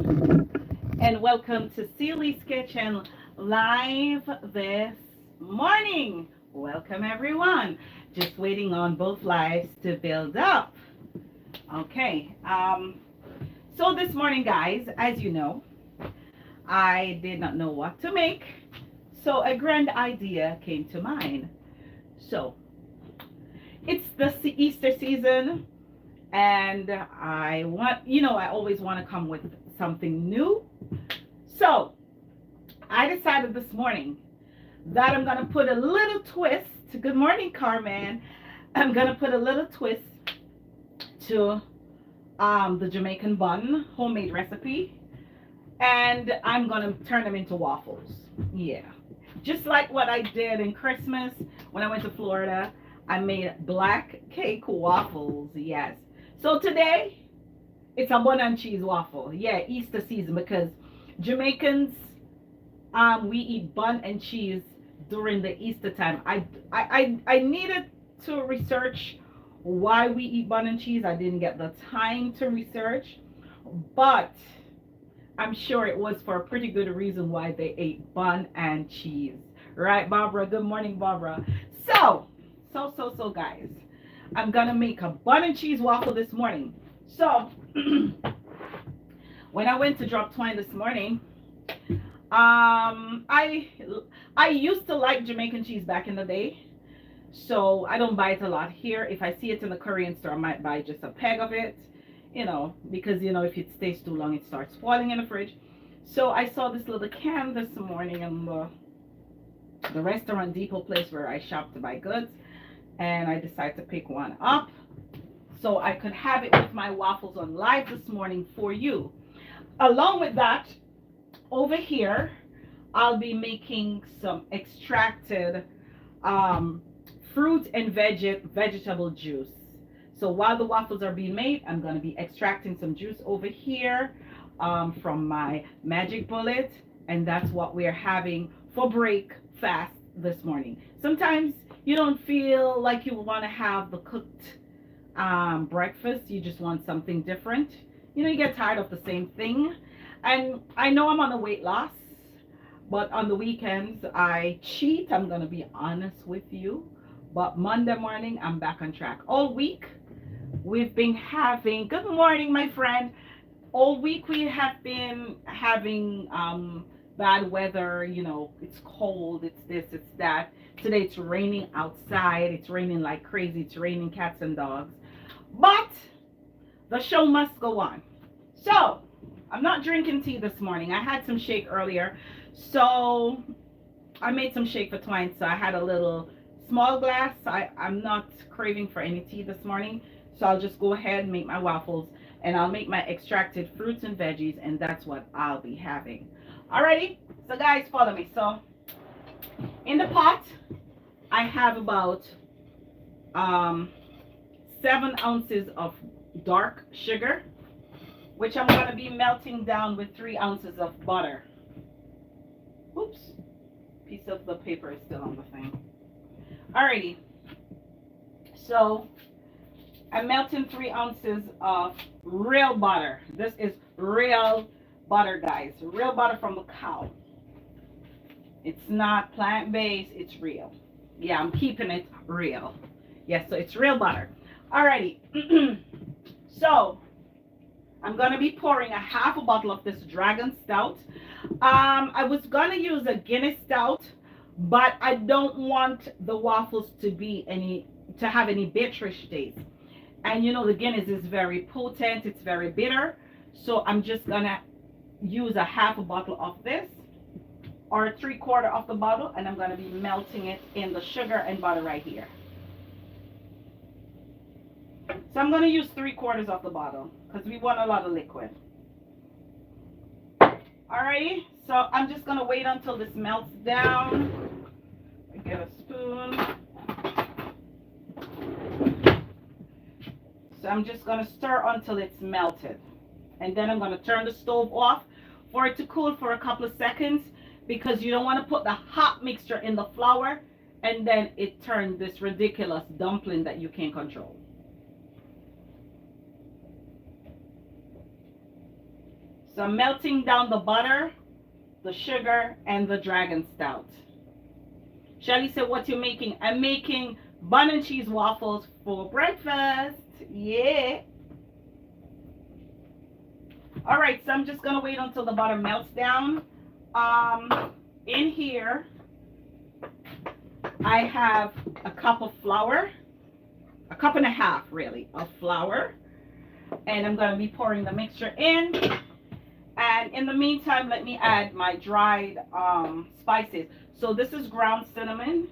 and welcome to Celie's Kitchen live this morning. Welcome, everyone. Just waiting on both lives to build up. Okay, so this morning, guys, as you know, I did not know what to make, so a grand idea came to mind. So it's the Easter season, and I always want to come with something new. So I decided this morning that I'm going to put a little twist. Good morning, Carmen. I'm going to put a little twist to the Jamaican bun homemade recipe, and I'm going to turn them into waffles. Yeah. Just like what I did in Christmas when I went to Florida, I made black cake waffles. Yes. So today, it's a bun and cheese waffle. Yeah, Easter season, because Jamaicans, we eat bun and cheese during the Easter time. I needed to research why we eat bun and cheese. I didn't get the time to research, but I'm sure it was for a pretty good reason why they ate bun and cheese. Right, Barbara? Good morning, Barbara. So, guys, I'm gonna make a bun and cheese waffle this morning. So, when I went to drop twine this morning, I used to like Jamaican cheese back in the day, so I don't buy it a lot here. If I see it in the Korean store, I might buy just a peg of it, because if it stays too long, it starts spoiling in the fridge. So I saw this little can this morning in the restaurant depot place where I shop to buy goods, and I decided to pick one up so I could have it with my waffles on live this morning for you. Along with that, over here, I'll be making some extracted fruit and vegetable juice. So while the waffles are being made, I'm going to be extracting some juice over here from my magic bullet, and that's what we're having for breakfast this morning. Sometimes you don't feel like you want to have the cooked breakfast. You just want something different. You get tired of the same thing. And I know I'm on a weight loss, but on the weekends I cheat. I'm going to be honest with you. But Monday morning, I'm back on track. All week, we've been having, good morning, my friend. All week, we have been having bad weather. It's cold, it's this, it's that. Today, it's raining outside. It's raining like crazy. It's raining cats and dogs. But the show must go on. So, I'm not drinking tea this morning. I had some shake earlier. So, I made some shake for twine. So, I had a little small glass. I'm not craving for any tea this morning. So, I'll just go ahead and make my waffles. And I'll make my extracted fruits and veggies. And that's what I'll be having. Alrighty? So, guys, follow me. So, in the pot, I have about 7 ounces of dark sugar, which I'm going to be melting down with 3 ounces of butter. Oops, piece of the paper is still on the thing. Alrighty, so I'm melting 3 ounces of real butter. This is real butter, guys. Real butter from the cow. It's not plant-based, it's real. Yeah, I'm keeping it real. Yes, so it's real butter. Alrighty, so I'm going to be pouring a half a bottle of this Dragon Stout. I was going to use a Guinness Stout, but I don't want the waffles to have any bitterish taste. And the Guinness is very potent, it's very bitter. So I'm just going to use a half a bottle of this, or 3/4 of the bottle, and I'm going to be melting it in the sugar and butter right here. So I'm going to use 3/4 of the bottle because we want a lot of liquid. Alrighty, so I'm just going to wait until this melts down. I get a spoon. So I'm just going to stir until it's melted. And then I'm going to turn the stove off for it to cool for a couple of seconds, because you don't want to put the hot mixture in the flour and then it turns this ridiculous dumpling that you can't control. So I'm melting down the butter, the sugar, and the dragon stout. Shelly said, what you making? I'm making bun and cheese waffles for breakfast. Yeah. All right, so I'm just going to wait until the butter melts down. In here, I have a cup of flour, a cup and a half, really, of flour. And I'm going to be pouring the mixture in. And in the meantime, let me add my dried spices. So this is ground cinnamon.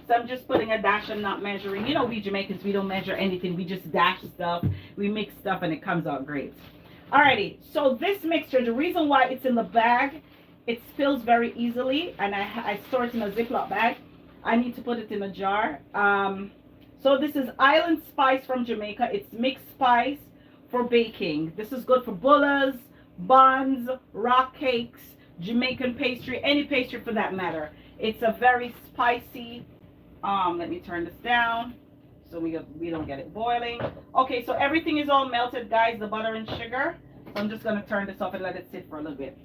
So I'm just putting a dash. I'm not measuring. You know, we Jamaicans, we don't measure anything. We just dash stuff. We mix stuff and it comes out great. Alrighty, so this mixture, the reason why it's in the bag, it spills very easily. And I store it in a Ziploc bag. I need to put it in a jar. So this is island spice from Jamaica. It's mixed spice for baking. This is good for bullets, buns, rock cakes, Jamaican pastry, any pastry for that matter. It's a very spicy. Let me turn this down so we don't get it boiling. Okay, so everything is all melted, guys, the butter and sugar. So I'm just going to turn this off and let it sit for a little bit.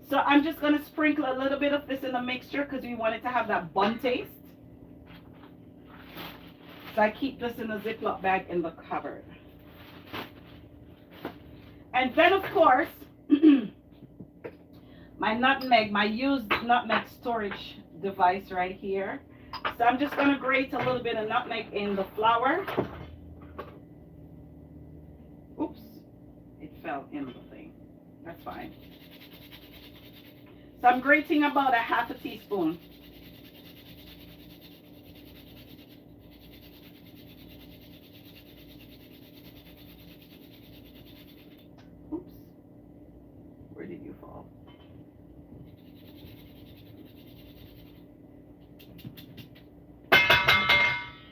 So I'm just going to sprinkle a little bit of this in the mixture because we want it to have that bun taste. So I keep this in a Ziploc bag in the cupboard. And then, of course, my nutmeg, my used nutmeg storage device right here. So I'm just going to grate a little bit of nutmeg in the flour. Oops, it fell in the thing. That's fine. So I'm grating about a half a teaspoon. Oops, where did you fall?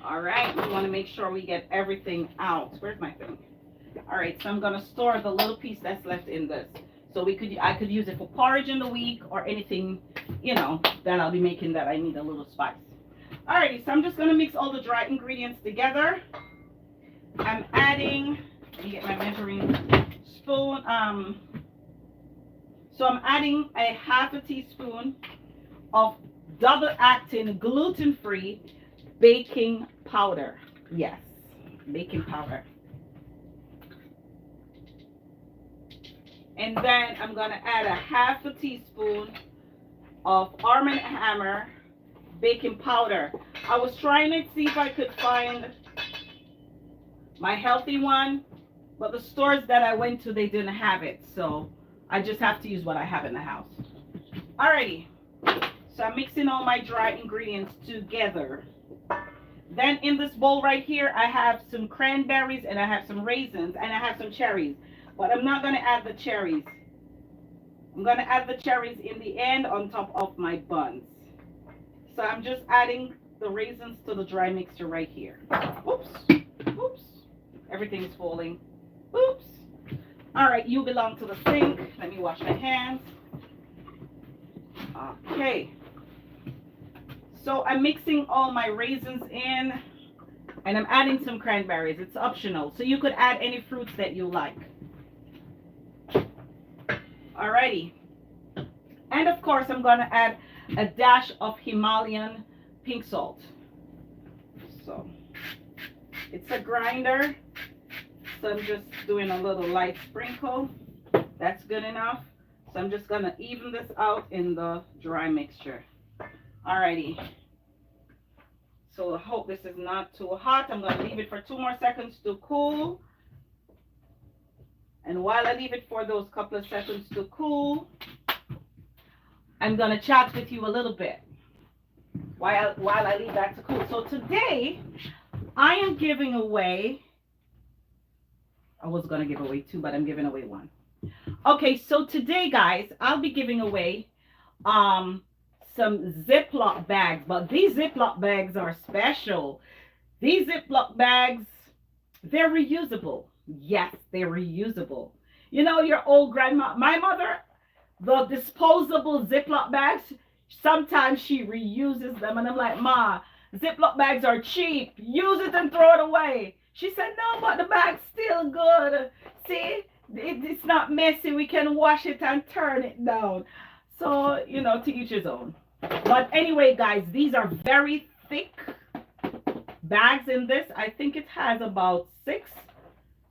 All right, we want to make sure we get everything out. Where's my thing? All right, so I'm going to store the little piece that's left in this. So I could use it for porridge in the week or anything, you know, that I'll be making that I need a little spice. All righty, so I'm just going to mix all the dry ingredients together. I'm adding, let me get my measuring spoon. So I'm adding a half a teaspoon of double acting gluten-free baking powder. Yes, baking powder. And then I'm going to add a half a teaspoon of Arm & Hammer baking powder. I was trying to see if I could find my healthy one, but the stores that I went to, they didn't have it. So I just have to use what I have in the house. Alrighty. So I'm mixing all my dry ingredients together. Then in this bowl right here, I have some cranberries and I have some raisins and I have some cherries. But I'm not going to add the cherries. I'm going to add the cherries in the end on top of my buns. So I'm just adding the raisins to the dry mixture right here. Oops. Oops. Everything is falling. Oops. All right, you belong to the sink. Let me wash my hands. Okay. So I'm mixing all my raisins in and I'm adding some cranberries. It's optional. So you could add any fruits that you like. Alrighty. And of course, I'm going to add a dash of Himalayan pink salt. So it's a grinder. So I'm just doing a little light sprinkle. That's good enough. So I'm just going to even this out in the dry mixture. Alrighty. So I hope this is not too hot. I'm going to leave it for 2 more seconds to cool. And while I leave it for those couple of seconds to cool, I'm going to chat with you a little bit while I leave that to cool. So today, I am giving away, I was going to give away 2, but I'm giving away 1. Okay, so today, guys, I'll be giving away some Ziploc bags, but these Ziploc bags are special. These Ziploc bags, they're reusable. Yes, they're reusable. You know, your old grandma, my mother, the disposable Ziploc bags, sometimes she reuses them. And I'm like, Ma, Ziploc bags are cheap. Use it and throw it away. She said, no, but the bag's still good. See, it's not messy. We can wash it and turn it down. So, to each his own. But anyway, guys, these are very thick bags in this. I think it has about 6.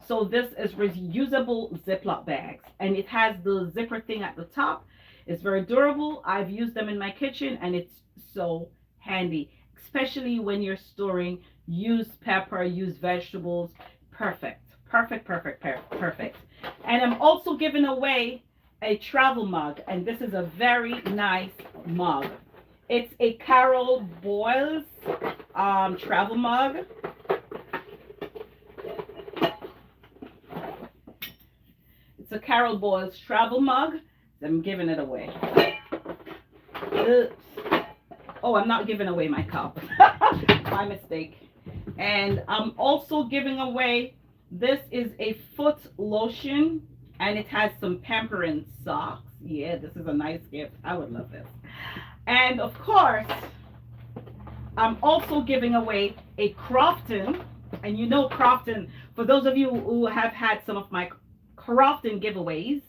So this is reusable Ziploc bags. And it has the zipper thing at the top. It's very durable. I've used them in my kitchen and it's so handy. Especially when you're storing used pepper, used vegetables. Perfect. Perfect, perfect, perfect. And I'm also giving away a travel mug. And this is a very nice mug. It's a Carol Boyles travel mug. It's a Carol Boyles travel mug. I'm giving it away. Oops. Oh, I'm not giving away my cup. My mistake. And I'm also giving away, this is a foot lotion. And it has some pampering socks. Yeah, this is a nice gift. I would love this. And of course, I'm also giving away a Crofton. And you know Crofton, for those of you who have had some of my Crofton giveaways,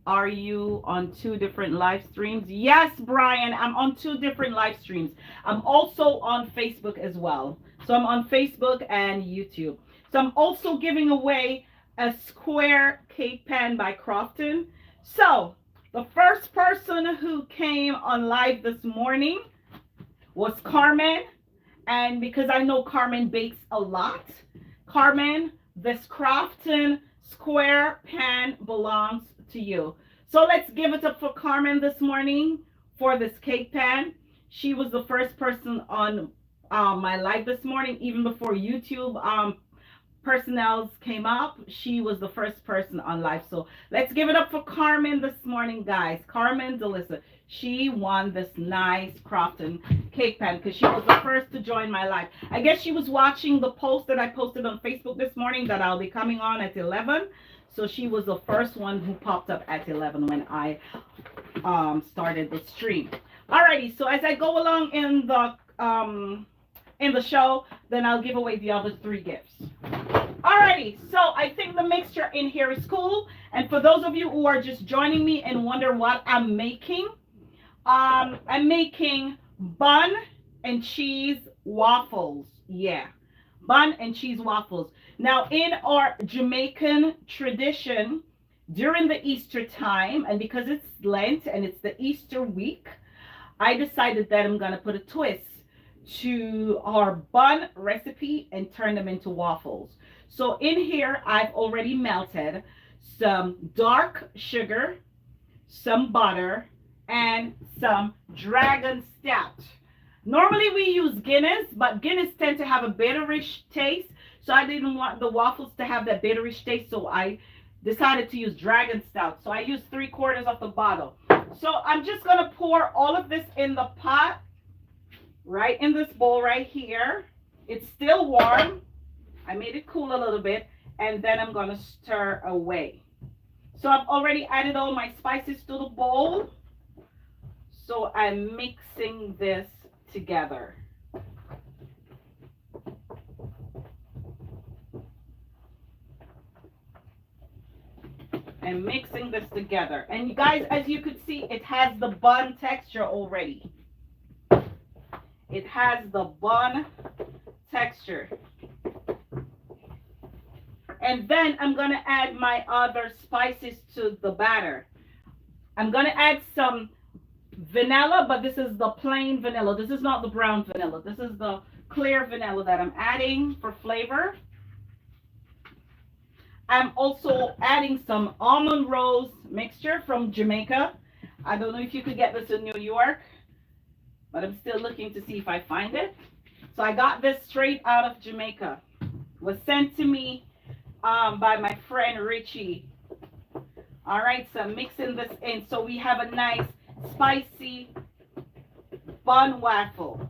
are you on 2 different live streams? Yes, Brian, I'm on 2 different live streams. I'm also on Facebook as well. So I'm on Facebook and YouTube. So I'm also giving away a square cake pan by Crofton. So the first person who came on live this morning was Carmen. And because I know Carmen bakes a lot, Carmen, this Crofton square pan belongs to you. So let's give it up for Carmen this morning for this cake pan. She was the first person on my live this morning, even before YouTube personnel came up. She was the first person on live. So let's give it up for Carmen this morning, guys. Carmen Delissa. She won this nice Crofton cake pan because she was the first to join my live. I guess she was watching the post that I posted on Facebook this morning that I'll be coming on at 11. So she was the first one who popped up at 11 when I started the stream. Alrighty, so as I go along in the show, then I'll give away the other 3 gifts. Alrighty, so I think the mixture in here is cool. And for those of you who are just joining me and wonder what I'm making bun and cheese waffles. Yeah, bun and cheese waffles. Now, in our Jamaican tradition, during the Easter time, and because it's Lent and it's the Easter week, I decided that I'm going to put a twist to our bun recipe and turn them into waffles. So in here, I've already melted some dark sugar, some butter, and some dragon stout. Normally we use Guinness, but Guinness tend to have a bitterish taste. So I didn't want the waffles to have that bitterish taste, so I decided to use dragon stout. So I used 3/4 of the bottle. So I'm just going to pour all of this in the pot, right in this bowl right here. It's still warm. I made it cool a little bit, and then I'm going to stir away. So I've already added all my spices to the bowl. So I'm mixing this together. And mixing this together. And you guys, as you could see, it has the bun texture already. It has the bun texture. And then I'm going to add my other spices to the batter. I'm going to add some vanilla, but this is the plain vanilla. This is not the brown vanilla. This is the clear vanilla that I'm adding for flavor. I'm also adding some almond rose mixture from Jamaica. I don't know if you could get this in New York, but I'm still looking to see if I find it. So I got this straight out of Jamaica. It was sent to me by my friend Richie. All right, so I'm mixing this in. So we have a nice spicy bun waffle.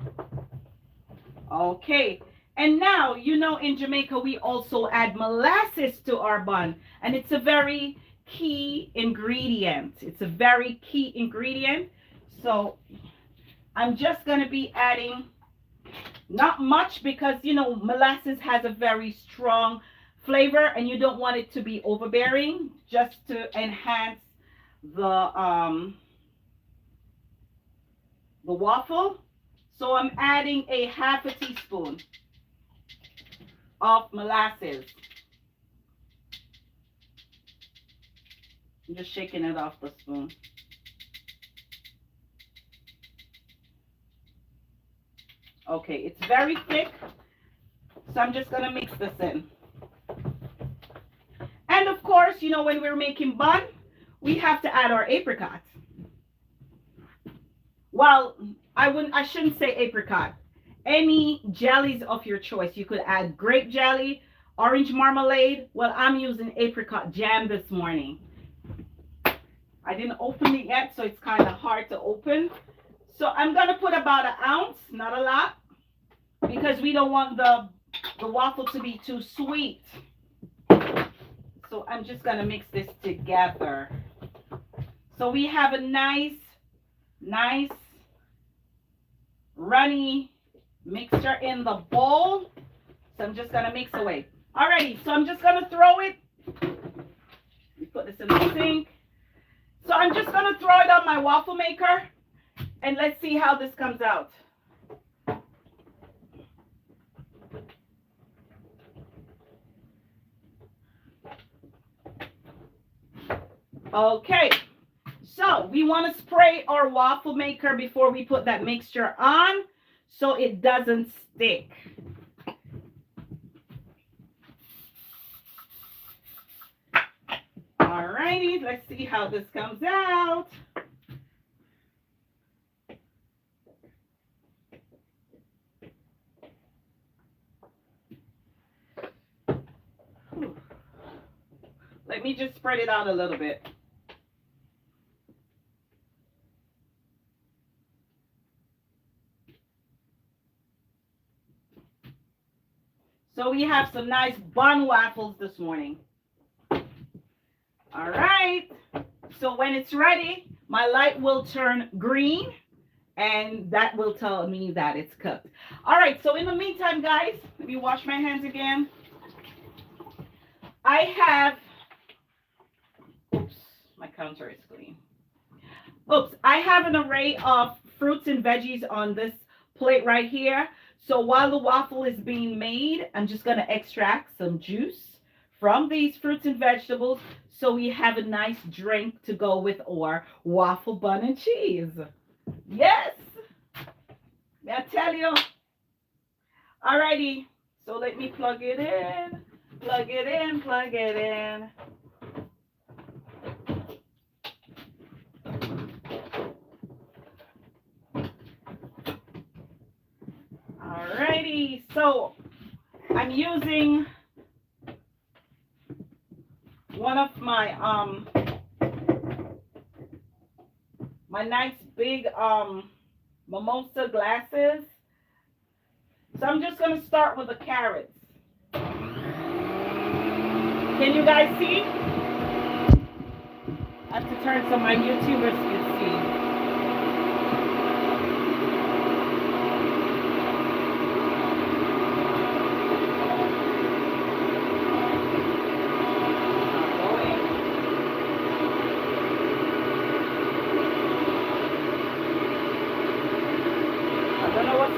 Okay. And now, you know, in Jamaica, we also add molasses to our bun. And it's a very key ingredient. It's a very key ingredient. So I'm just going to be adding not much because, you know, molasses has a very strong flavor and you don't want it to be overbearing, just to enhance the waffle. So I'm adding a half a teaspoon of molasses. I'm just shaking it off the spoon. Okay, it's very thick, so I'm just gonna mix this in. And of course, you know, when we're making bun, we have to add our apricot. Well, I shouldn't say apricot. Any jellies of your choice. You could add grape jelly, orange marmalade. Well, I'm using apricot jam this morning. I didn't open it yet, so it's kind of hard to open. So I'm gonna put about an ounce, not a lot, because we don't want the waffle to be too sweet. So I'm just gonna mix this together. So we have a nice runny mixture in the bowl. So I'm just gonna mix away. Alrighty, so I'm just gonna throw it. Let me put this in the sink. So I'm just gonna throw it on my waffle maker and let's see how this comes out. Okay, so we want to spray our waffle maker before we put that mixture on so it doesn't stick. Alrighty, let's see how this comes out. Let me just spread it out a little bit. So we have some nice bun waffles this morning. All right. So when it's ready, my light will turn green and that will tell me that it's cooked. All right. So in the meantime, guys, let me wash my hands again. I have, oops, my counter is clean. Oops, I have an array of fruits and veggies on this plate right here. So while the waffle is being made, I'm just going to extract some juice from these fruits and vegetables so we have a nice drink to go with our waffle bun and cheese. Yes, I tell you. Alrighty, so let me plug it in, plug it in, plug it in. Alrighty, so I'm using one of my my nice big mimosa glasses. So I'm just gonna start with the carrots. Can you guys see? I have to turn so my YouTubers can see.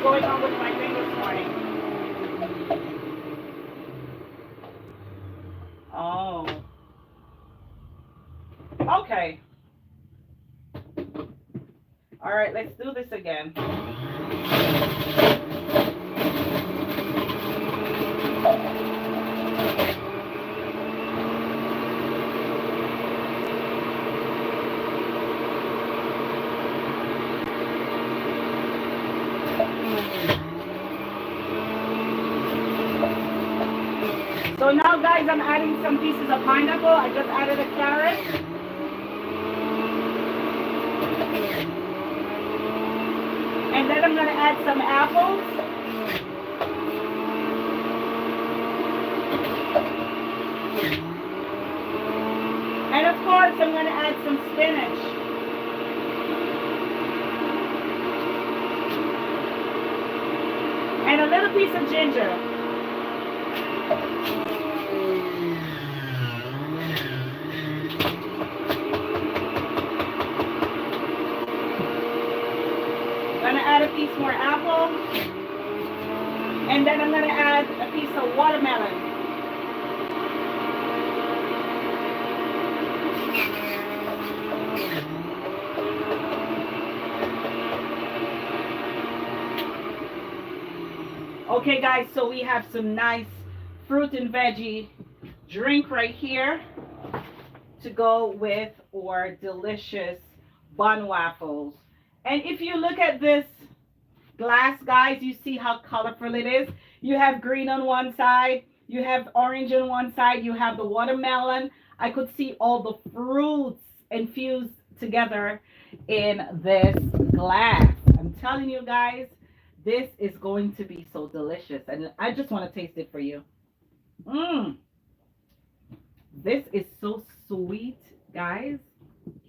Going on with my thing this morning. Oh. Okay. All right, let's do this again. So now, guys, I'm adding some pieces of pineapple. I just added a carrot. And then I'm going to add some apples. And of course, I'm going to add some spinach. And a little piece of ginger. piece more apple. And then I'm going to add a piece of watermelon. Okay, guys, so we have some nice fruit and veggie drink right here to go with our delicious bun waffles. And if you look at this glass, guys, you see how colorful it is. You have green on one side, you have orange on one side, you have the watermelon. I could see all the fruits infused together in this glass. I'm telling you guys, this is going to be so delicious, and I just want to taste it for you. This is so sweet, guys.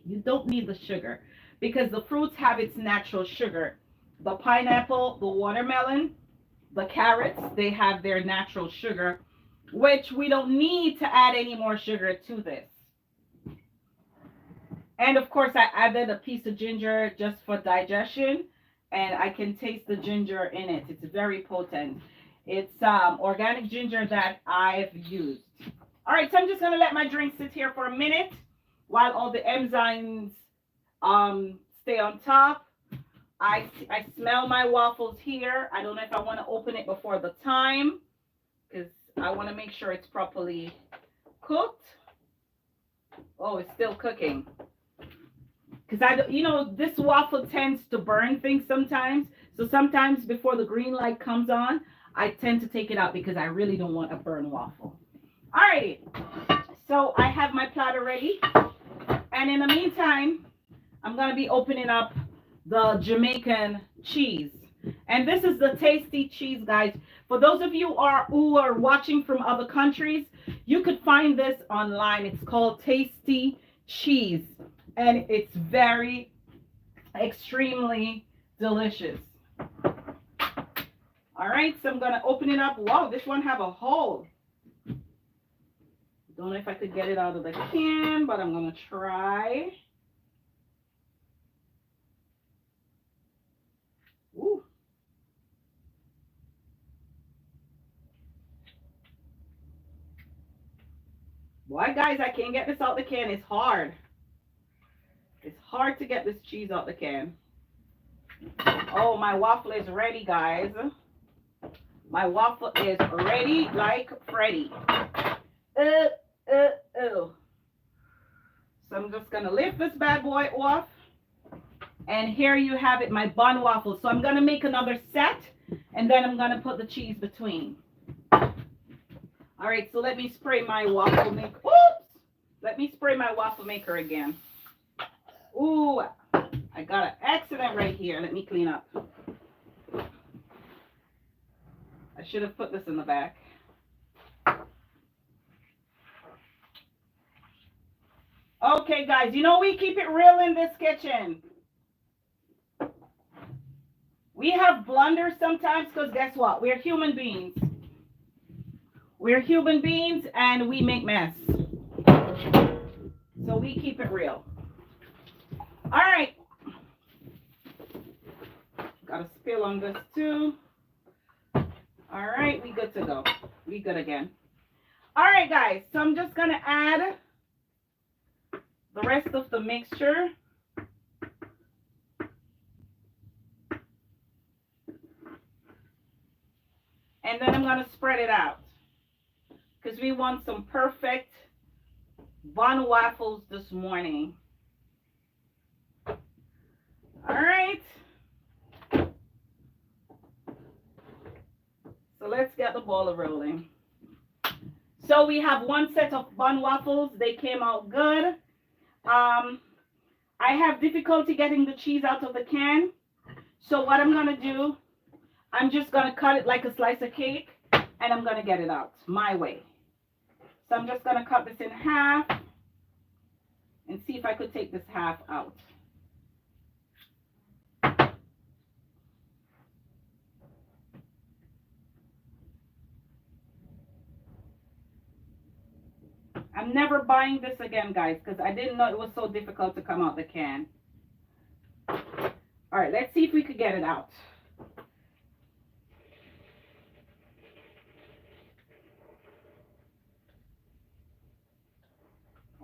You don't need the sugar because the fruits have its natural sugar. The pineapple, the watermelon, the carrots, they have their natural sugar, which we don't need to add any more sugar to this. And of course, I added a piece of ginger just for digestion, and I can taste the ginger in it. It's very potent. It's organic ginger that I've used. All right, so I'm just going to let my drink sit here for a minute while all the enzymes stay on top. I smell my waffles here. I don't know if I want to open it before the time because I want to make sure it's properly cooked. Oh, it's still cooking. Because this waffle tends to burn things sometimes. So sometimes before the green light comes on, I tend to take it out because I really don't want a burn waffle. Alrighty, so I have my platter ready. And in the meantime, I'm going to be opening up the Jamaican cheese. And this is the tasty cheese, guys. For those of you who are watching from other countries, you could find this online. It's called Tasty Cheese. And it's very, extremely delicious. All right, so I'm going to open it up. Wow, this one have a hole. Don't know if I could get it out of the can, but I'm going to try. Ooh. Boy, guys, I can't get this out the can. It's hard. It's hard to get this cheese out the can. Oh, my waffle is ready, guys. My waffle is ready like Freddy. So I'm just going to lift this bad boy off. And here you have it, my bun waffle. So I'm going to make another set. And then I'm going to put the cheese between. All right, so let me spray my waffle maker. Oops! Let me spray my waffle maker again. Ooh, I got an accident right here. Let me clean up. I should have put this in the back. Okay, guys, we keep it real in this kitchen. We have blunders sometimes because guess what? We're human beings. We're human beings and we make mess. So we keep it real. All right. Got a spill on this too. All right, we good to go. We good again. All right, guys. So I'm just going to add the rest of the mixture. And then I'm going to spread it out. Because we want some perfect bun waffles this morning. All right. So let's get the ball rolling. So we have one set of bun waffles. They came out good. I have difficulty getting the cheese out of the can. So what I'm going to do, I'm just going to cut it like a slice of cake. And I'm going to get it out my way. So I'm just going to cut this in half. And see if I could take this half out. I'm never buying this again, guys, because I didn't know it was so difficult to come out the can. All right, let's see if we could get it out.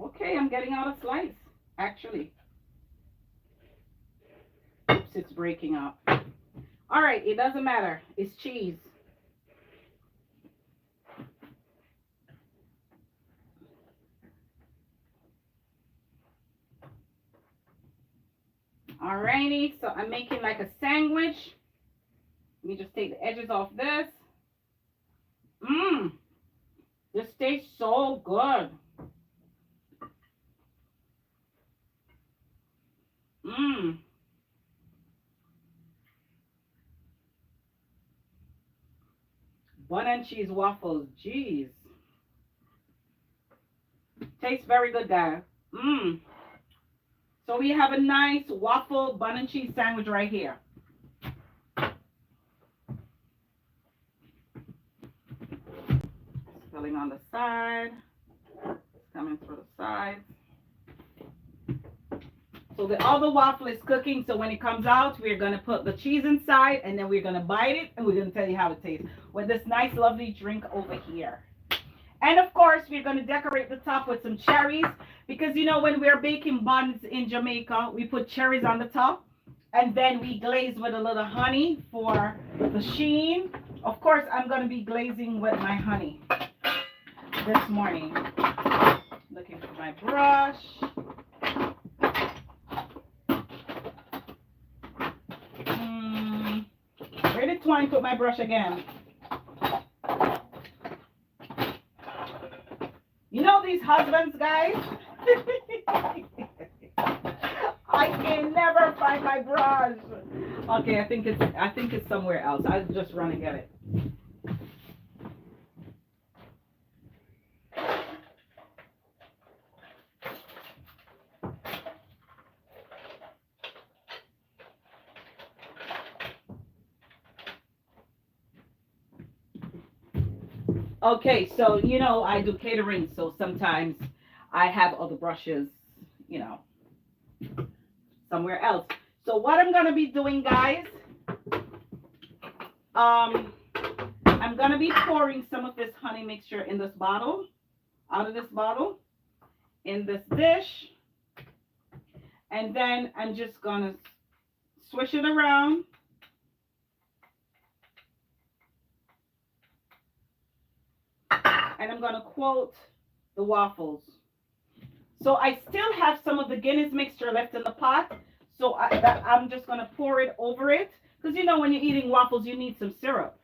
Okay, I'm getting out a slice, actually. Oops, it's breaking up. All right, it doesn't matter. It's cheese. Alrighty, so I'm making like a sandwich. Let me just take the edges off this. Mmm, this tastes so good. Mmm. Bun and cheese waffles. Jeez. Tastes very good, guys. Mmm. So we have a nice waffle bun and cheese sandwich right here. Filling on the side. It's coming through the side. So the other waffle is cooking. So when it comes out, we're going to put the cheese inside and then we're going to bite it and we're going to tell you how it tastes with this nice, lovely drink over here. And of course, we're going to decorate the top with some cherries because, you know, when we're baking buns in Jamaica, we put cherries on the top and then we glaze with a little honey for the sheen. Of course, I'm going to be glazing with my honey this morning. Looking for my brush. Where did Twine put my brush again? You know these husbands, guys? I can never find my brush. Okay, I think it's somewhere else. I'll just run and get it. Okay, so you know I do catering, so sometimes I have other brushes, you know, somewhere else. So what I'm gonna be doing, guys, I'm gonna be pouring some of this honey mixture in this bottle, out of this bottle, in this dish, and then I'm just gonna swish it around. And I'm going to quote the waffles. So I still have some of the Guinness mixture left in the pot. So I'm just going to pour it over it. Because, you know, when you're eating waffles, you need some syrup.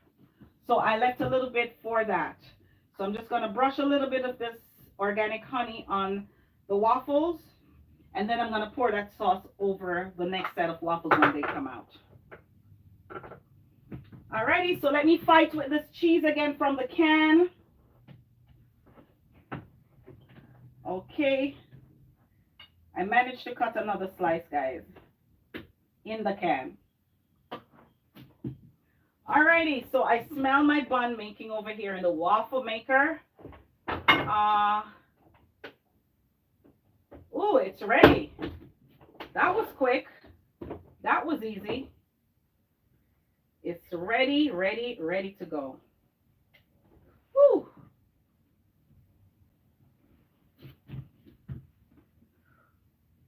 So I left a little bit for that. So I'm just going to brush a little bit of this organic honey on the waffles. And then I'm going to pour that sauce over the next set of waffles when they come out. Alrighty, so let me fight with this cheese again from the can. Okay, I managed to cut another slice, guys, in the can. Alrighty, so I smell my bun making over here in the waffle maker. Oh, it's ready. That was quick. That was easy. It's ready, ready, ready to go. Woo!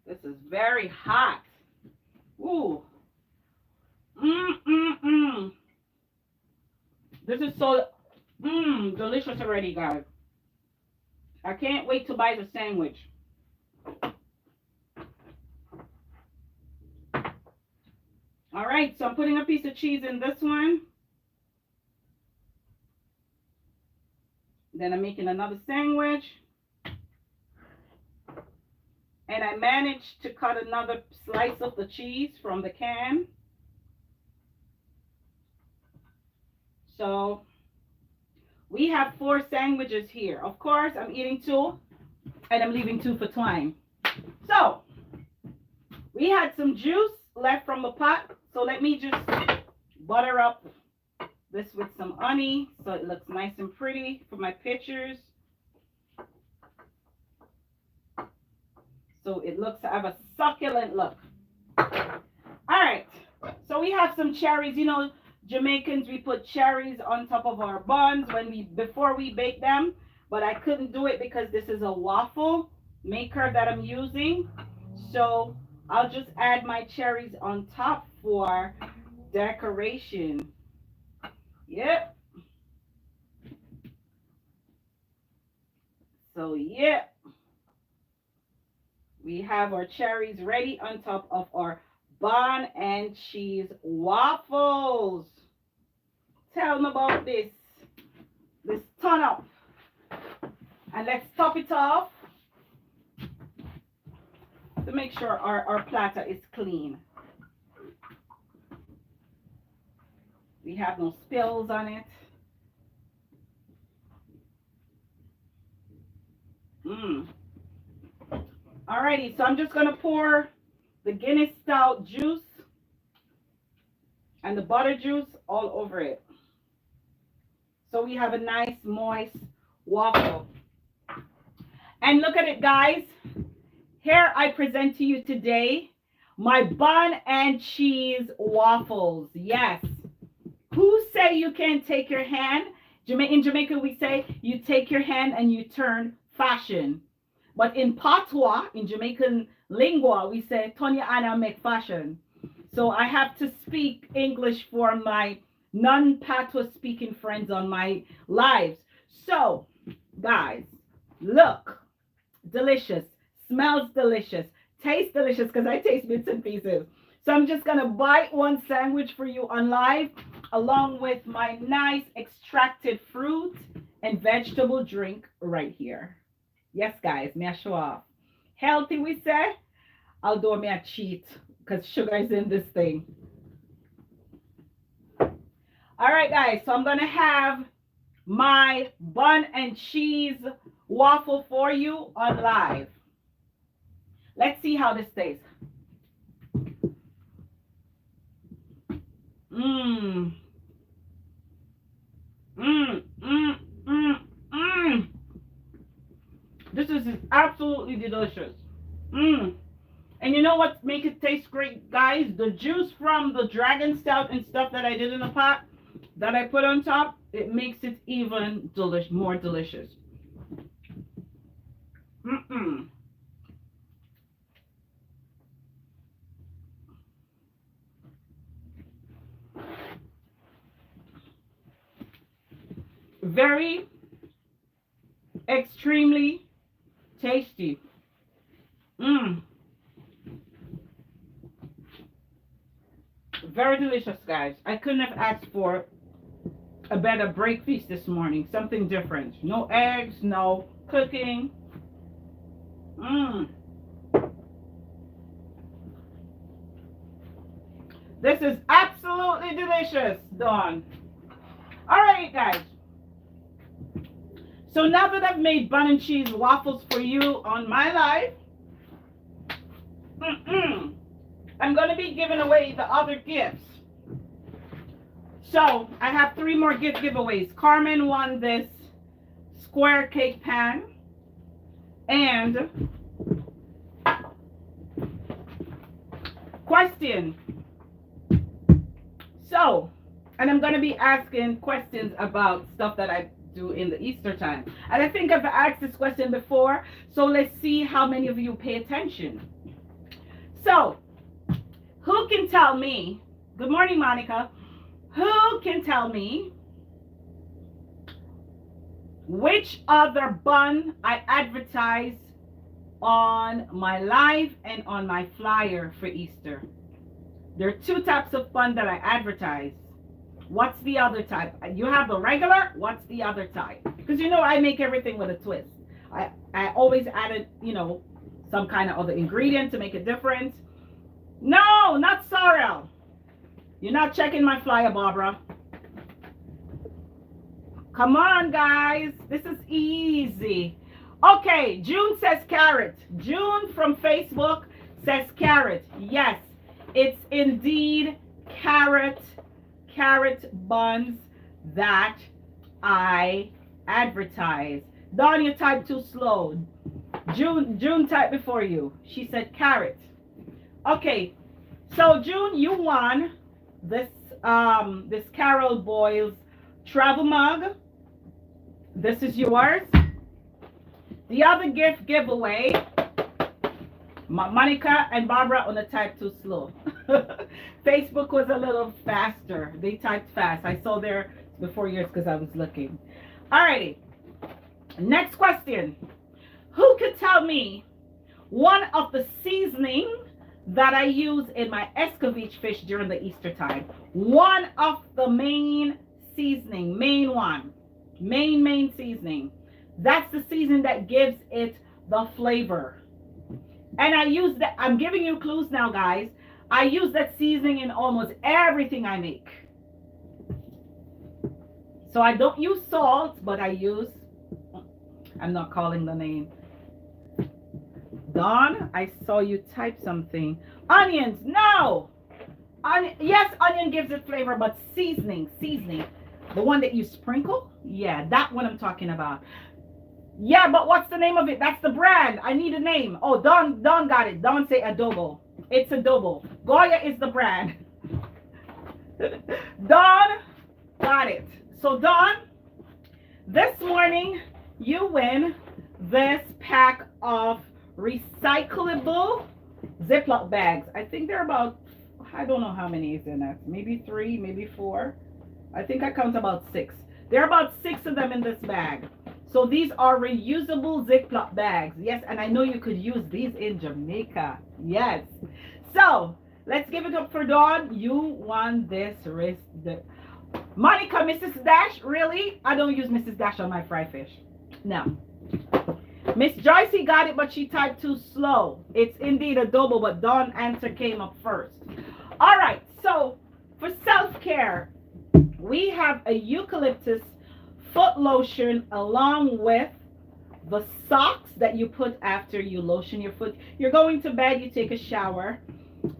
This is very hot. Ooh. This is so delicious already, guys. I can't wait to buy the sandwich. All right, so I'm putting a piece of cheese in this one. Then I'm making another sandwich. And I managed to cut another slice of the cheese from the can. So we have 4 sandwiches here. Of course, I'm eating 2 and I'm leaving 2 for Twine. So we had some juice left from the pot. So let me just butter up this with some honey so it looks nice and pretty for my pictures. So it looks to have a succulent look. All right. So we have some cherries. You know, Jamaicans, we put cherries on top of our buns before we bake them. But I couldn't do it because this is a waffle, maker that I'm using. So I'll just add my cherries on top for decoration. Yep. So yep. We have our cherries ready on top of our bun and cheese waffles. Tell me about this. Let's turn up. And let's top it off to make sure our platter is clean. We have no spills on it. Alrighty, so I'm just going to pour the Guinness Stout juice and the butter juice all over it. So we have a nice moist waffle. And look at it, guys. Here I present to you today my bun and cheese waffles. Yes. Who say you can't take your hand? In Jamaica, we say you take your hand and you turn fashion. But in patois, in Jamaican lingua, we say turn your hand and make fashion. So I have to speak English for my non-patois speaking friends on my lives. So, guys, look. Delicious. Smells delicious. Tastes delicious because I taste bits and pieces. So I'm just going to bite one sandwich for you on live along with my nice extracted fruit and vegetable drink right here. Yes, guys, may I show off. Healthy, we say. Although may I cheat because sugar is in this thing. All right, guys, so I'm going to have my bun and cheese waffle for you on live. Let's see how this tastes. Mmm. Mmm. Mmm. Mmm. Mmm. This is absolutely delicious. Mmm. And you know what make it taste great, guys? The juice from the dragon stout and stuff that I did in the pot that I put on top, it makes it even more delicious. Mm-mm. Very, extremely tasty. Mmm. Very delicious, guys. I couldn't have asked for a better breakfast this morning. Something different. No eggs, no cooking. Mmm. This is absolutely delicious, Dawn. All right, guys. So now that I've made bun and cheese waffles for you on my live, I'm going to be giving away the other gifts. So I have 3 more gift giveaways. Carmen won this square cake pan. And question. So, and I'm going to be asking questions about stuff that I do in the Easter time. And I think I've asked this question before. So let's see how many of you pay attention. So, who can tell me, good morning, Monica, who can tell me which other bun I advertise on my live and on my flyer for Easter? There are 2 types of bun that I advertise. What's the other type? You have the regular, what's the other type? Because you know I make everything with a twist. I always added, you know, some kind of other ingredient to make it different. No, not sorrel. You're not checking my flyer, Barbara. Come on, guys. This is easy. Okay, June says carrot. June from Facebook says carrot. Yes, it's indeed carrot buns that I advertise. Dawn, you typed too slow. June typed before you. She said carrot. Okay, so June, you won this this Carol Boyle's travel mug. This is yours. The other gift giveaway Monica and Barbara on the type too slow. Facebook was a little faster. They typed fast. I saw there before yours because I was looking. Alrighty. Next question. Who could tell me one of the seasoning that I use in my escovitch fish during the Easter time? One of the main seasoning, main one, main seasoning. That's the seasoning that gives it the flavor. And I use that. I'm giving you clues now, guys. I use that seasoning in almost everything I make. So I don't use salt, but I use, I'm not calling the name. Dawn, I saw you type something. Onions, no. Yes, onion gives it flavor, but seasoning. The one that you sprinkle? Yeah, that one I'm talking about. Yeah, but what's the name of it? That's the brand. I need a name. Oh, Dawn got it. Dawn say adobo. It's adobo. Goya is the brand. Dawn got it. So Dawn, this morning you win this pack of recyclable Ziploc bags. I think they're about, I don't know how many is in it. Maybe 3, maybe 4. I think I count about 6. There are about 6 of them in this bag. So these are reusable Ziploc bags. Yes, and I know you could use these in Jamaica. Yes. So let's give it up for Dawn. You won this wrist. Monica, Mrs. Dash, really? I don't use Mrs. Dash on my fried fish. No. Miss Joycey got it, but she typed too slow. It's indeed adobo, but Dawn answer came up first. All right. So for self-care, we have a eucalyptus foot lotion along with the socks that you put after you lotion your foot. You're going to bed, you take a shower,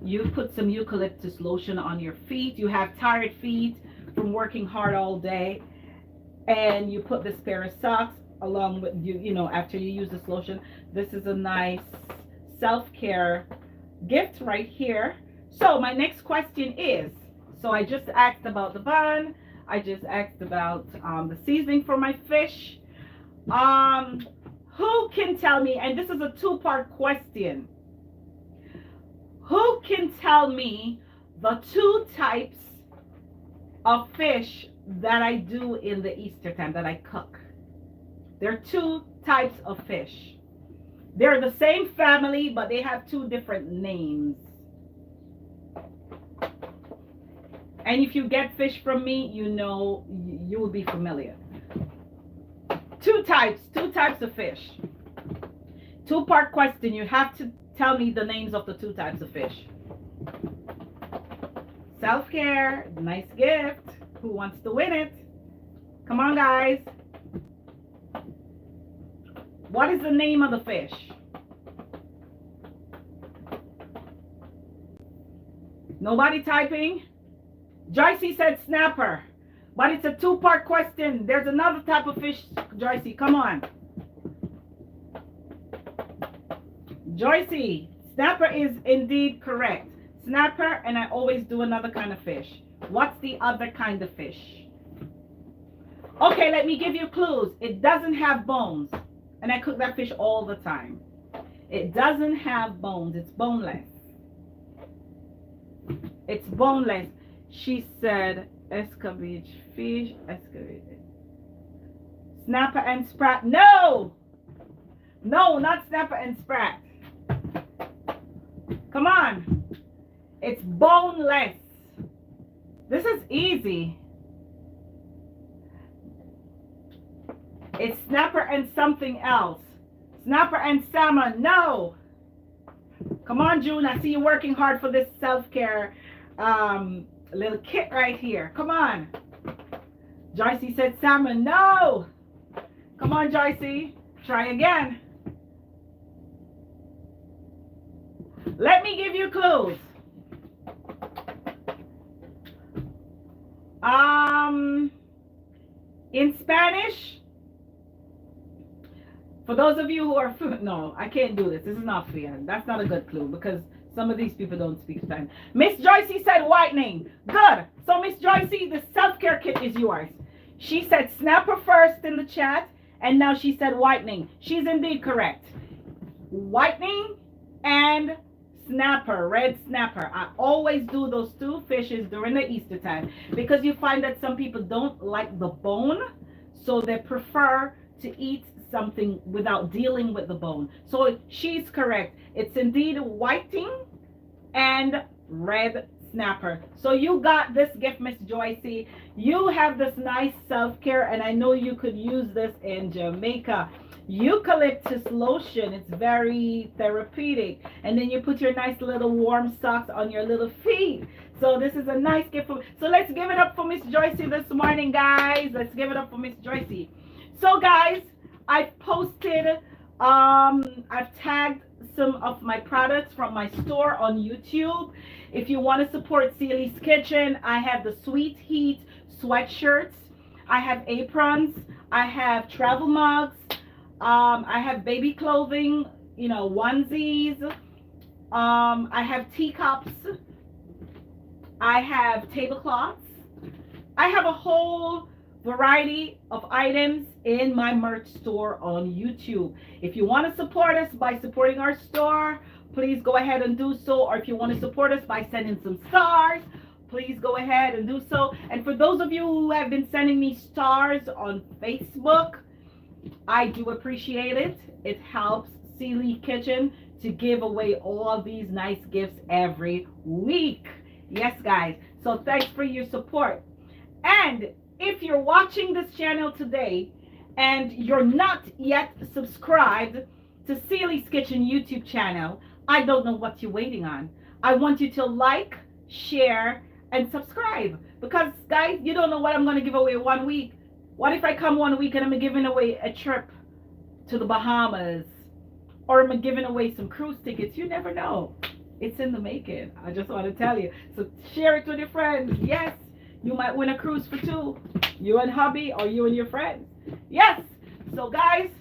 you put some eucalyptus lotion on your feet. You have tired feet from working hard all day, and you put this pair of socks along with you know, after you use this lotion. This is a nice self-care gift right here. So my next question is, so I just asked about the bun. I just asked about the seasoning for my fish. Who can tell me, and this is a 2-part question, who can tell me the 2 types of fish that I do in the Easter time, that I cook? There are 2 types of fish. They're the same family, but they have 2 different names. And if you get fish from me, you know, you will be familiar. 2 types of fish. 2-part question. You have to tell me the names of the 2 types of fish. Self-care, nice gift. Who wants to win it? Come on, guys. What is the name of the fish? Nobody typing? Joycey said snapper, but it's a 2-part question. There's another type of fish, Joycey. Come on. Joycey, snapper is indeed correct. Snapper, and I always do another kind of fish. What's the other kind of fish? Okay, let me give you clues. It doesn't have bones, and I cook that fish all the time. It doesn't have bones. It's boneless. It's boneless. She said escovitch fish, escovitch. Snapper and sprat. No, not snapper and sprat. Come on. It's boneless. This is easy. It's snapper and something else. Snapper and salmon. No. Come on, June. I see you working hard for this self-care little kit right here. Come on. Joycey said salmon. No. Come on, Joycey. Try again. Let me give you clues. In Spanish, for those of you who are no, I can't do this. This is not fair. That's not a good clue because some of these people don't speak Spanish. Miss Joycey said whitening. Good. So Miss Joycey, the self-care kit is yours. She said snapper first in the chat, and now she said whitening. She's indeed correct. Whitening and snapper, red snapper. I always do those two fishes during the Easter time because you find that some people don't like the bone, so they prefer to eat something without dealing with the bone. So she's correct. It's indeed whiting and red snapper. So you got this gift, Miss Joycey. You have this nice self-care, and I know you could use this in Jamaica. Eucalyptus lotion, it's very therapeutic, and then you put your nice little warm socks on your little feet. So this is a nice gift so let's give it up for Miss Joycey this morning, guys. Let's give it up for Miss Joycey. So guys, I've posted I've tagged some of my products from my store on YouTube. If you want to support Celie's Kitchen, I have the Sweet Heat sweatshirts, I have aprons, I have travel mugs, I have baby clothing, onesies, I have teacups, I have tablecloths, I have a whole variety of items in my merch store on YouTube. If you want to support us by supporting our store, please go ahead and do so. Or if you want to support us by sending some stars, please go ahead and do so. And for those of you who have been sending me stars on Facebook, I do appreciate it. It helps Celie Kitchen to give away all these nice gifts every week. Yes, guys. So thanks for your support. And if you're watching this channel today and you're not yet subscribed to Celie's Kitchen YouTube channel, I don't know what you're waiting on. I want you to like, share, and subscribe. Because, guys, you don't know what I'm going to give away 1 week. What if I come 1 week and I'm giving away a trip to the Bahamas? Or I'm giving away some cruise tickets? You never know. It's in the making. I just want to tell you. So share it with your friends. Yes. You might win a cruise for two. You and hubby or you and your friends. Yes. So guys,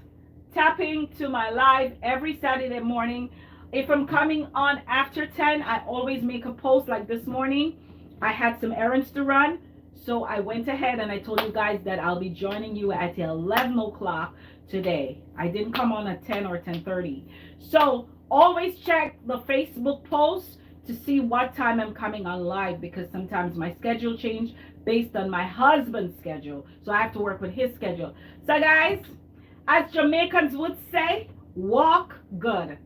tapping to my live every Saturday morning. If I'm coming on after 10, I always make a post like this morning. I had some errands to run. So I went ahead and I told you guys that I'll be joining you at 11 o'clock today. I didn't come on at 10 or 10:30. So always check the Facebook post to see what time I'm coming on live, because sometimes my schedule change based on my husband's schedule. So I have to work with his schedule. So guys, as Jamaicans would say, walk good.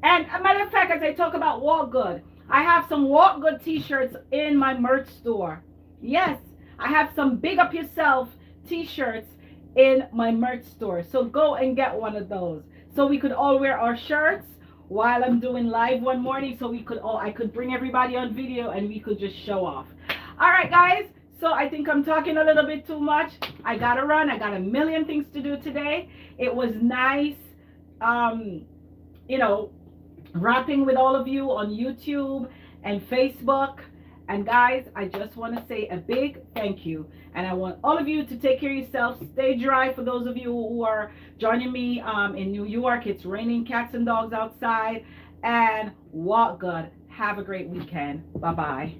And a matter of fact, as I talk about walk good, I have some walk good t-shirts in my merch store. Yes, I have some big up yourself t-shirts in my merch store. So go and get one of those. So we could all wear our shirts while I'm doing live one morning, so I could bring everybody on video and we could just show off. All right, guys. So I think I'm talking a little bit too much. I gotta run. I got a million things to do today. It was nice, rapping with all of you on YouTube and Facebook. And guys, I just want to say a big thank you. And I want all of you to take care of yourself. Stay dry for those of you who are joining me in New York. It's raining cats and dogs outside. And walk good. Have a great weekend. Bye-bye.